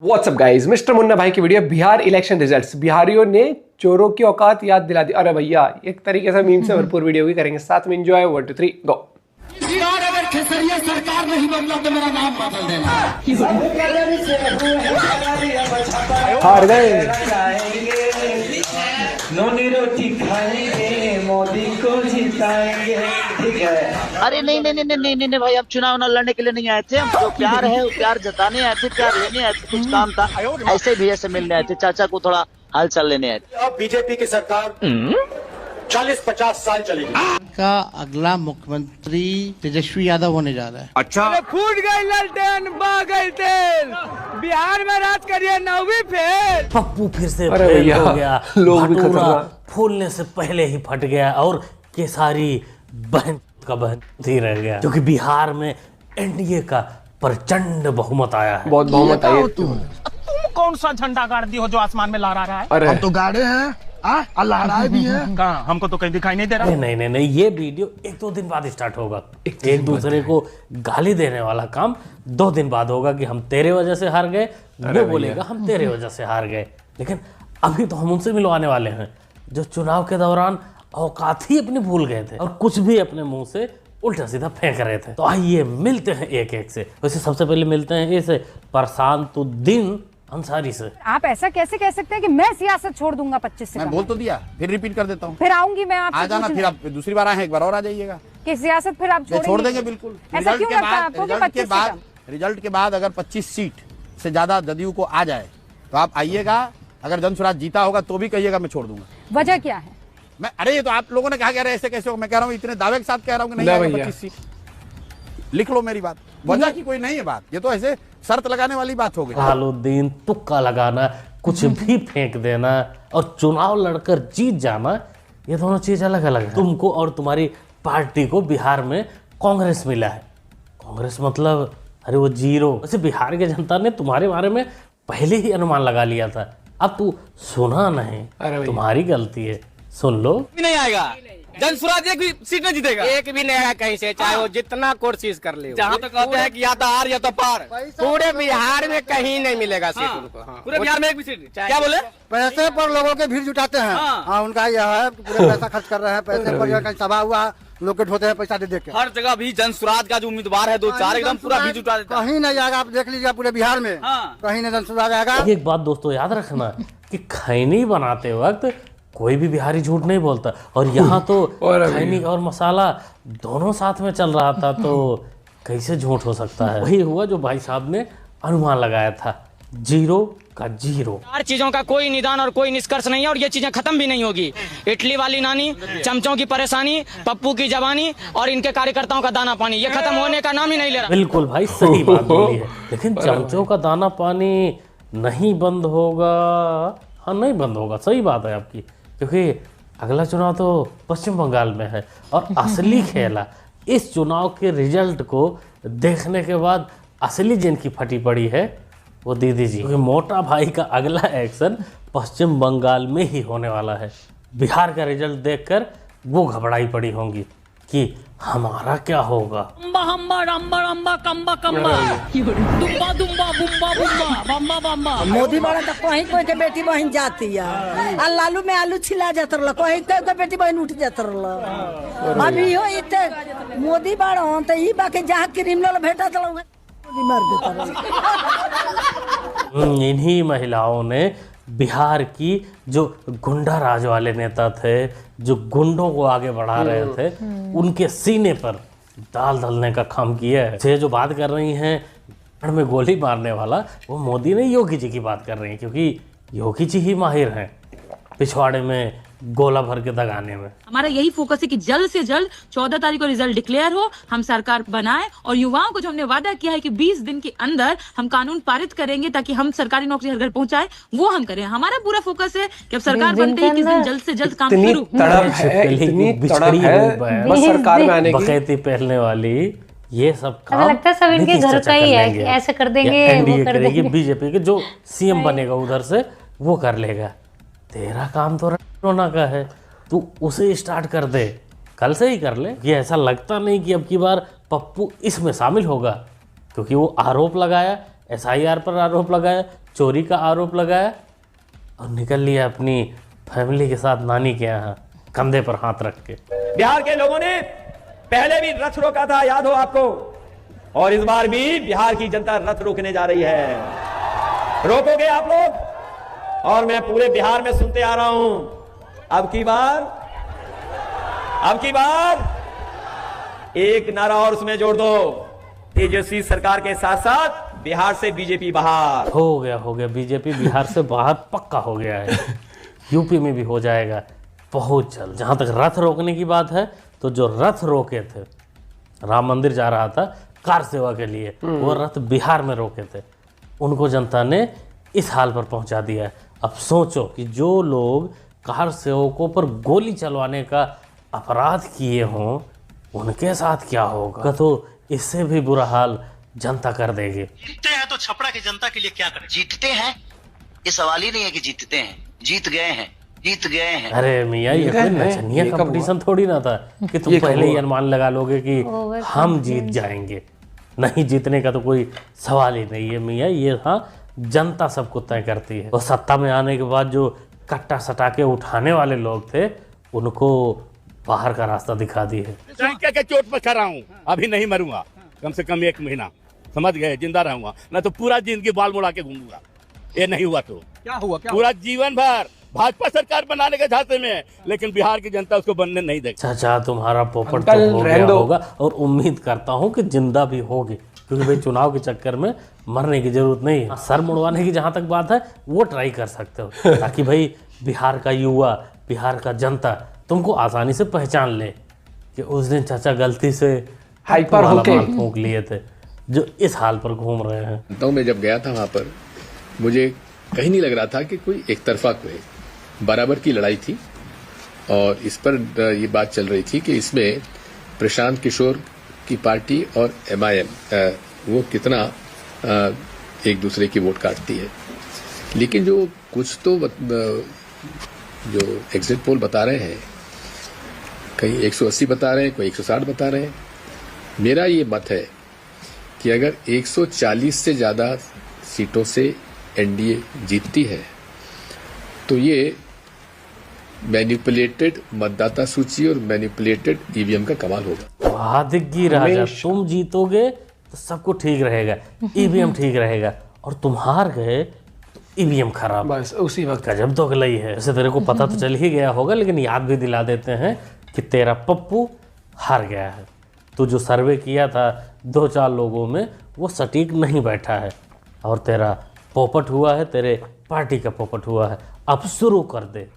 WhatsApp guys, mister Munna भाई की video Bihar election results. बिहारियों ने चोरों की औकात याद दिला दी। अरे भैया, एक तरीके से मीम से भरपूर वीडियो भी करेंगे, साथ में एंजॉय। 1 2 3 गो। बिहार अगर खेसरिया सरकार नहीं बदला तो मेरा नाम बदल देना। हार गए। नोनी रोटी खाएंगे, मोदी को जिताएंगे। ठीक है। अरे नहीं भाई, हम चुनाव न लड़ने के लिए नहीं आए थे। हम जो प्यार है वो प्यार जताने आए थे, प्यार लेने आए थे। कुछ काम था, ऐसे भैया से मिलने आए थे, चाचा को थोड़ा हाल चाल लेने आए थे। अब बीजेपी की सरकार 40-50 साल चलेगी। का अगला मुख्यमंत्री तेजस्वी यादव होने जा रहा है। अच्छा, फूट गई ललटेन, बह गई तेल। बिहार में राज करिए 9वीं फेल। पप्पू फिर से अरे फेल भैया, हो गया। लोग भी भटूरा खतरनाक। फूलने से पहले ही फट गया और केसारी बहन का बहन ही रह गया, क्योंकि बिहार में एनडीए का प्रचंड बहुमत आया है। बहुत बहुमत आई है। तुम कौन सा झंडा गाड़ दी हो जो आसमान में लहरा रहा है? अरे तो गाड़े हैं और लहराए भी हैं। कहाँ? हमको तो कहीं दिखाई नहीं दे रहा। नहीं, ये वीडियो 1-2 दिन बाद स्टार्ट होगा। एक दूसरे को गाली देने वाला काम 2 दिन बाद होगा कि हम तेरे वजह से हार गए, वो बोलेगा हम तेरे वजह से हार गए। लेकिन अभी तो हम उनसे मिलवाने वाले हैं जो चुनाव के दौरान औकात ही अपनी भूल गए थे और कुछ भी अपने मुंह से उल्टा सीधा फेंक रहे थे। तो आइए मिलते हैं एक एक से। वैसे सबसे पहले मिलते हैं इस प्रशांतुद्दीन अंसारी से। आप ऐसा कैसे कह सकते हैं कि मैं सियासत छोड़ दूंगा 25 से? मैं बोल तो दिया, फिर रिपीट कर देता हूँ। फिर आऊंगी मैं आपसे आ जाना, फिर आप दूसरी बार आए, एक बार और आ जाइएगा। कि सियासत फिर आप छोड़ देंगे बिल्कुल। ऐसा क्यों लगता है आपको कि 25 से कम? रिजल्ट के बाद अगर 25 सीट से ज्यादा जदयू को आ जाए तो आप आइएगा। अगर जनसुराज जीता होगा तो भी कहिएगा, मैं छोड़ दूंगा। वजह क्या है? अरे ये तो आप लोगों ने कहा कह रहे ऐसे कैसे हो। मैं कह रहा हूँ इतने दावे के साथ कह रहा हूँ कि नहीं आएगा 25 सीट। लिख लो मेरी बात, वजह की कोई नहीं है बात। ये तो ऐसे शर्त लगाने वाली बात हो गई। हालुद्दीन, तुक्का लगाना, कुछ भी फेंक देना और चुनाव लड़कर जीत जाना, ये दोनों चीज अलग अलग है। तुमको और तुम्हारी पार्टी को बिहार में कांग्रेस मिला है। कांग्रेस मतलब अरे वो जीरो। वैसे बिहार की जनता ने तुम्हारे बारे में पहले ही अनुमान लगा लिया था। अब तू सुना नहीं, तुम्हारी गलती है। सुन लो। नहीं आएगा जनसुराज, एक भी सीट नहीं जीतेगा। एक भी नहीं आएगा कहीं से, चाहे वो जितना कोशिश कर ले। जहाँ तक कहते हैं कि या तो हार या तो पार। पूरे बिहार में कहीं नहीं मिलेगा सीट उनको। पूरे बिहार में एक भी सीट। क्या बोले? पैसे पर लोगों के भीड़ जुटाते हैं। हाँ, उनका यह है कि पूरे पैसा खर्च कर रहे हैं। पैसे पर कहीं सभा हुआ लोकेट होते हैं पैसा दे के। हर जगह भी जनसुराज का जो उम्मीदवार है 2-4 एकदम पूरा भी जुटा देता है। कहीं नहीं जाएगा। आप देख लीजिए पूरे बिहार में कहीं नहीं जनसुराज आएगा। एक बात दोस्तों याद रखना कि खैनी बनाते वक्त कोई भी बिहारी झूठ नहीं बोलता। और यहाँ तो खैनी और मसाला दोनों साथ में चल रहा था, तो कैसे झूठ हो सकता है? वही हुआ जो भाई साहब ने अनुमान लगाया था, जीरो का जीरो। हर चीजों का कोई निदान और कोई निष्कर्ष नहीं है और ये चीजें खत्म भी नहीं होगी। इटली वाली नानी, चमचों की परेशानी, पप्पू की जवानी और इनके कार्यकर्ताओं का दाना पानी, ये खत्म होने का नाम ही नहीं ले रहा। बिल्कुल भाई, सही बात बोली है। लेकिन चमचों का दाना पानी नहीं बंद होगा। हाँ, नहीं बंद होगा, सही बात है आपकी। क्योंकि अगला चुनाव तो पश्चिम बंगाल में है और असली खेला इस चुनाव के रिजल्ट को देखने के बाद असली जिनकी फटी पड़ी है वो दीदी जी। क्योंकि मोटा भाई का अगला एक्शन पश्चिम बंगाल में ही होने वाला है। बिहार का रिजल्ट देखकर वो घबराई पड़ी होंगी कि हमारा क्या होगा। मोदी बड़ा तो कहीं कोई के बेटी बहन जाती है। लालू में आलू छिला जात रहा, कहीं कोई के बेटी बहन उठ जात रहा। अभी हो इते मोदी बड़ा तो ई बाकी जहाँ क्रिमिनल भेटा तो मार देता। इन्हीं महिलाओं ने बिहार की जो गुंडा राज वाले नेता थे, जो गुंडों को आगे बढ़ा रहे थे, उनके सीने पर दाल धलने का काम किया है। ये जो बात कर रही हैं में गोली मारने वाला, वो मोदी ने योगी जी की बात कर रही हैं, क्योंकि योगी जी ही माहिर हैं पिछवाड़े में गोला भर के दगाने में। हमारा यही फोकस है कि जल्द से जल्द 14 तारीख को रिजल्ट डिक्लेयर हो, हम सरकार बनाए और युवाओं को जो हमने वादा किया है कि 20 दिन के अंदर हम कानून पारित करेंगे ताकि हम सरकारी नौकरी हर घर पहुंचाए, वो हम करें। हमारा पूरा फोकस है कि अब सरकार बनते ही किस दिन जल्द से जल्द काम शुरू। सरकार में आने की बकैती पहनने वाली ये सब काम लगता है सब इनके घर का ही है कि ऐसे कर देंगे, वो कर देंगे। बीजेपी के जो सीएम बनेगा उधर से वो कर लेगा। तेरा काम तो रोना का है, तू उसे स्टार्ट कर दे, कल से ही कर ले। ये ऐसा लगता नहीं कि अब की बार पप्पू इसमें शामिल होगा, क्योंकि वो आरोप लगाया SIR पर आरोप लगाया, चोरी का आरोप लगाया और निकल लिया अपनी फैमिली के साथ नानी के यहाँ कंधे पर हाथ रख के। बिहार के लोगों ने पहले भी रथ रोका था, याद हो आपको, और इस बार भी बिहार की जनता रथ रोकने जा रही है। रोकोगे आप लोग? और मैं पूरे बिहार में सुनते आ रहा हूं, अब की बार एक नारा और उसमें जोड़ दो, तेजस्वी सरकार के साथ साथ बिहार से बीजेपी बाहर। हो गया बीजेपी बिहार से बाहर पक्का हो गया है। यूपी में भी हो जाएगा बहुत जल्द। जहां तक रथ रोकने की बात है, तो जो रथ रोके थे, राम मंदिर जा रहा था कार सेवा के लिए, वो रथ बिहार में रोके थे, उनको जनता ने इस हाल पर पहुंचा दिया है। अब सोचो कि जो लोग कार सेवकों पर गोली चलवाने का अपराध किए हों, उनके साथ क्या होगा? तो इससे भी बुरा हाल जनता कर देगी। जीतते हैं तो छपरा की जनता के लिए क्या करें? जीतते हैं, ये सवाल ही नहीं है कि जीतते हैं, जीत गए हैं। अरे मियाँ, ये कोई नचनिया कंपटीशन थोड़ी ना था कि तुम पहले ही अनुमान लगा लोगे कि हम जीत जाएंगे। नहीं, जीतने का तो कोई सवाल ही नहीं है मियाँ। ये था जनता सबको तय करती है। और सत्ता में आने के बाद जो कट्टा सटा के उठाने वाले लोग थे, उनको बाहर का रास्ता दिखा दी है। टंके के चोट पर खड़ा हूँ, अभी नहीं मरूंगा, कम से कम 1 महीना, समझ गए, जिंदा रहूंगा, ना तो पूरा जिंदगी बाल मुड़ा के घूमूंगा। ये नहीं हुआ तो क्या हुआ? पूरा जीवन भर भाजपा सरकार बनाने के झांसे में, लेकिन बिहार की जनता उसको बनने नहीं देगी। चाचा, तुम्हारा पोपट तो हो गया होगा, और उम्मीद करता हूँ कि जिंदा भी होगी, क्योंकि भाई चुनाव के चक्कर में मरने की जरूरत नहीं है। सर मुड़वाने की जहाँ तक बात है, वो ट्राई कर सकते हो, ताकि भाई बिहार का युवा, बिहार का जनता तुमको आसानी से पहचान ले कि उस दिन चाचा गलती से हाइपर होके फूंक लिए थे, जो इस हाल पर घूम रहे हैं। तो मैं जब गया था वहाँ पर, मुझे कहीं नहीं लग रहा था कि कोई एक तरफा कोई बराबर की लड़ाई थी। और इस पर ये बात चल रही थी कि इसमें प्रशांत किशोर की पार्टी और MIM वो कितना एक दूसरे की वोट काटती है। लेकिन जो कुछ तो जो एग्जिट पोल बता रहे हैं, कहीं 180 बता रहे हैं, कोई 160 बता रहे हैं। मेरा ये मत है कि अगर 140 से ज़्यादा सीटों से NDA जीतती है, तो ये मैनिपुलेटेड मतदाता सूची और मैनिपुलेटेड EVM का कमाल होगा। वादिकी राजा, तुम जीतोगे तो सब कुछ ठीक रहेगा, EVM ठीक रहेगा, और तुम हार गए तो EVM खराब। बस उसी वक्त गजब तो गलई है। वैसे तेरे को पता तो चल ही गया होगा, लेकिन याद भी दिला देते हैं कि तेरा पप्पू हार गया है। तो जो सर्वे किया था 2-4 लोगों में, वो सटीक नहीं बैठा है, और तेरा पोपट हुआ है, तेरे पार्टी का पोपट हुआ है। अब शुरू कर दे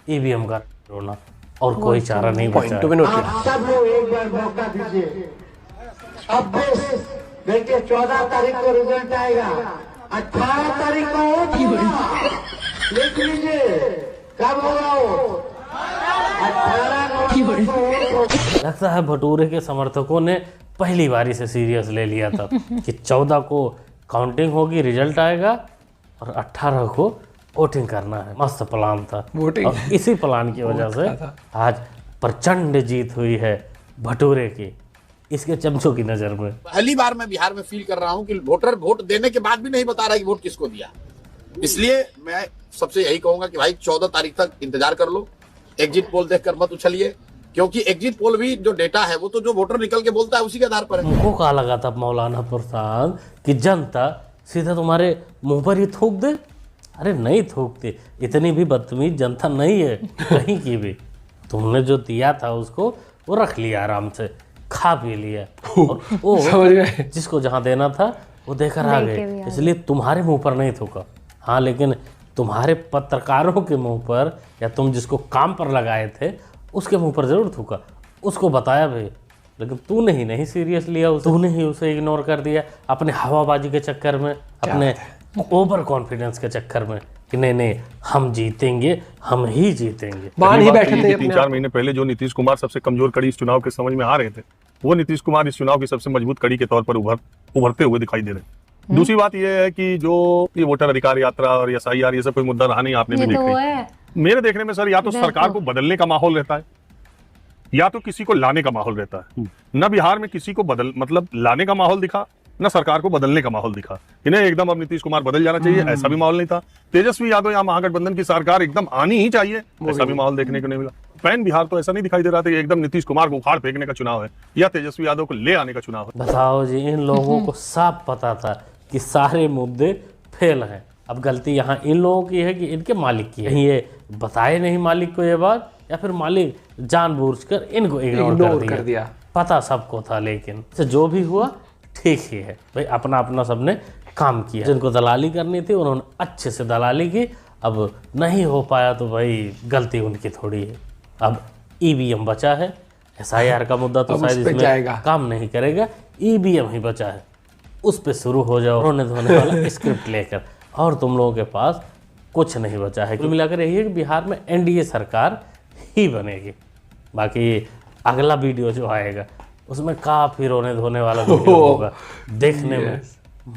EVM का रोना, और कोई चारा नहीं बचा। आप सब लोग एक बार मौका दीजिए। 26 देखिए 14 तारीख को रिजल्ट आएगा, 18 तारीख को वोट होगा। लिख लीजिए कब होगा वोट, 18 नवंबर को वोट होगा। लगता है भटूरे के समर्थकों ने पहली बारी से सीरियस ले लिया था कि 14 को काउंटिंग होगी, रिजल्ट आएगा, और 18 को वोटिंग करना है। मस्त प्लान था वोटिंग, और इसी प्लान की वजह से आज प्रचंड जीत हुई है भटूरे की, इसके चमचों की नजर में। पहली बार मैं बिहार में फील कर रहा हूं कि वोटर वोट देने के बाद भी नहीं बता रहा कि वोट किसको दिया। इसलिए मैं सबसे यही कहूंगा कि भाई 14 तारीख तक इंतजार कर लो, एग्जिट पोल देखकर मत उछलिए, क्योंकि एग्जिट पोल भी जो डेटा है वो तो जो वोटर निकल के बोलता है उसी के आधार पर है। उनको कहा लगा था मौलाना प्रसाद कि जनता सीधा तुम्हारे मुंह पर ही थूक दे। अरे नहीं थूकते, इतनी भी बदतमीज जनता नहीं है कहीं की भी। तुमने जो दिया था उसको वो रख लिया, आराम से खा पी लिया, और वो जिसको जहाँ देना था वो देकर आ गए। इसलिए तुम्हारे मुंह पर नहीं थूका। हाँ, लेकिन तुम्हारे पत्रकारों के मुंह पर, या तुम जिसको काम पर लगाए थे उसके मुंह पर जरूर थूका, उसको बताया भी, लेकिन तूने ही नहीं सीरियस लिया, तूने ही उसे इग्नोर कर दिया अपने हवाबाजी के चक्कर में, अपने ओवर कॉन्फिडेंस के चक्कर में कि नहीं हम जीतेंगे, हम ही जीतेंगे। मान ही बैठे थे। 3-4 महीने पहले जो नीतीश कुमार सबसे कमजोर कड़ी इस चुनाव के समझ में आ रहे थे, वो नीतीश कुमार इस चुनाव की सबसे मजबूत कड़ी के तौर पर उभरते हुए दिखाई दे रहे हैं। दूसरी बात यह है कि जो ये वोटर अधिकार यात्रा और SIR ये सब कोई मुद्दा रहा नहीं, आपने भी देखा। मेरे देखने में सर, या तो सरकार को बदलने का माहौल रहता है, या तो किसी को लाने का माहौल रहता है। न बिहार में किसी को लाने का माहौल दिखा, न सरकार को बदलने का माहौल दिखा। इन्हें एकदम अब नीतीश कुमार बदल जाना चाहिए, ऐसा भी माहौल नहीं था। तेजस्वी यादव या महागठबंधन की सरकार एकदम आनी ही चाहिए, ऐसा भी माहौल देखने को नहीं मिला। पैन बिहार तो ऐसा नहीं दिखाई दे रहा था कि एकदम नीतीश कुमार को उखाड़ फेंकने का चुनाव है या तेजस्वी यादव को ले आने का चुनाव है। बताओ जी, इन लोगों को साफ पता था कि सारे मुद्दे फेल हैं। अब गलती यहाँ इन लोगों की है कि इनके मालिक की है। कहीं ये बताए नहीं मालिक को ये बात, या फिर मालिक जानबूझकर इनको इग्नोर कर दिया। पता सबको था, लेकिन जो भी हुआ ठीक ही है भाई। अपना अपना सबने काम किया। जिनको दलाली करनी थी उन्होंने अच्छे से दलाली की। अब नहीं हो पाया तो भाई गलती उनकी थोड़ी है। अब ईवीएम बचा है, एसआईआर का मुद्दा तो शायद इसमें काम नहीं करेगा। ईवीएम ही बचा है, उस पे शुरू हो जाओ रोने धोने वाला स्क्रिप्ट लेकर, और तुम लोगों के पास कुछ नहीं बचा है। कुल मिलाकर यही है कि बिहार में एनडीए सरकार ही बनेगी। बाकी अगला वीडियो जो आएगा उसमें काफी रोने धोने वाला वीडियो होगा, देखने में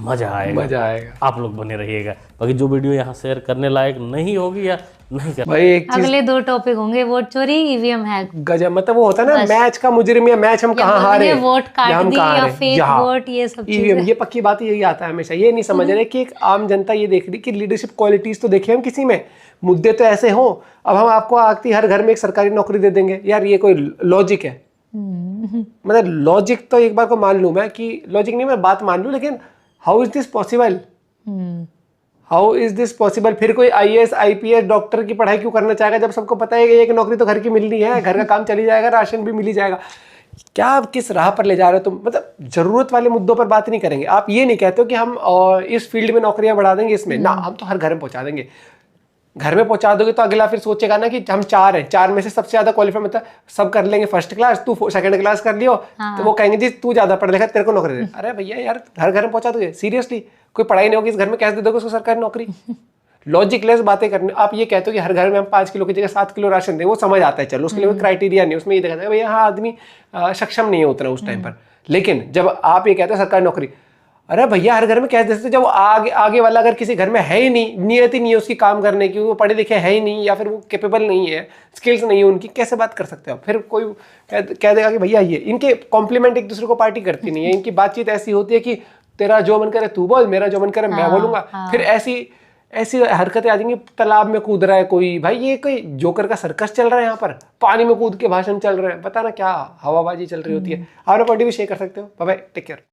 मजा आएगा। आप लोग बने रहिएगा। बाकी जो वीडियो यहाँ शेयर करने लायक नहीं होगी या नहीं कर भाई, एक अगले 2 टॉपिक होंगे, वोट चोरी, ईवीएम हैक। गजब, मतलब वो होता है ना मैच का मुजरिम, या मैच हम कहाँ हारे, वोट काट दी या फेक वोट, ये सब ईवीएम। ये पक्की बात यही आता है हमेशा। ये नहीं समझ रहे कि एक आम जनता ये देख रही कि लीडरशिप क्वालिटीज तो देखे हम किसी में, मुद्दे तो ऐसे हों। अब हम आपको आती हर घर में एक सरकारी नौकरी दे देंगे, यार ये कोई लॉजिक है? मतलब लॉजिक तो एक बार को मान लूं मैं कि लॉजिक नहीं, मैं बात मान लूं, लेकिन how is this possible? How is this possible? फिर कोई आईएएस आईपीएस डॉक्टर की पढ़ाई क्यों करना चाहेगा जब सबको पता है कि एक नौकरी तो घर की मिलनी है, घर का काम चली जाएगा, राशन भी मिल ही जाएगा। क्या आप किस राह पर ले जा रहे हो तुम? मतलब जरूरत वाले मुद्दों पर बात नहीं करेंगे। आप ये नहीं कहते हो कि हम इस फील्ड में नौकरियां बढ़ा देंगे, इसमें ना, हम तो हर घर में पहुंचा देंगे। घर में पहुंचा दोगे तो अगला फिर सोचेगा ना कि हम 4 हैं, 4 में से सबसे ज्यादा क्वालिफाई, मतलब सब कर लेंगे फर्स्ट क्लास, तू सेकंड क्लास कर लियो, तो वो कहेंगे जी तू ज्यादा पढ़ लिखा, तेरे को नौकरी दे। अरे भैया यार, हर घर में पहुंचा दोगे? सीरियसली कोई पढ़ाई नहीं होगी इस घर में, कैसे दे दोगे उसको सरकारी नौकरी? लॉजिकलेस बातें करनी। आप ये कहते हो कि हर घर में हम 5 किलो की जगह 7 किलो राशन दें, वो समझ आता है, चलो उसके लिए कोई क्राइटेरिया नहीं, उसमें ये देखा जाएगा भैया हाँ आदमी सक्षम नहीं है उतना उस टाइम पर। लेकिन जब आप ये कहते हो सरकारी नौकरी, अरे भैया हर घर में कैसे दे सकते? जब आगे वाला अगर किसी घर में है ही नहीं, नियत ही नहीं है उसकी काम करने की, वो पढ़े लिखे है ही नहीं, या फिर वो कैपेबल नहीं है, स्किल्स नहीं है उनकी, कैसे बात कर सकते हो? फिर कोई कह देगा कि भैया ये इनके कॉम्प्लीमेंट एक दूसरे को पार्टी करती नहीं है, इनकी बातचीत ऐसी होती है कि तेरा जो मन करे तू बोल, मेरा जो मन करे मैं बोलूंगा। फिर ऐसी हरकतें आ जाएंगी, तालाब में कूद रहा है कोई, भाई ये कोई जोकर का सर्कस चल रहा है यहाँ पर, पानी में कूद के भाषण चल रहे हैं, पता ना क्या हवाबाजी चल रही होती है। आप अपना पॉइंट भी शेयर कर सकते हो। Bye bye, take care.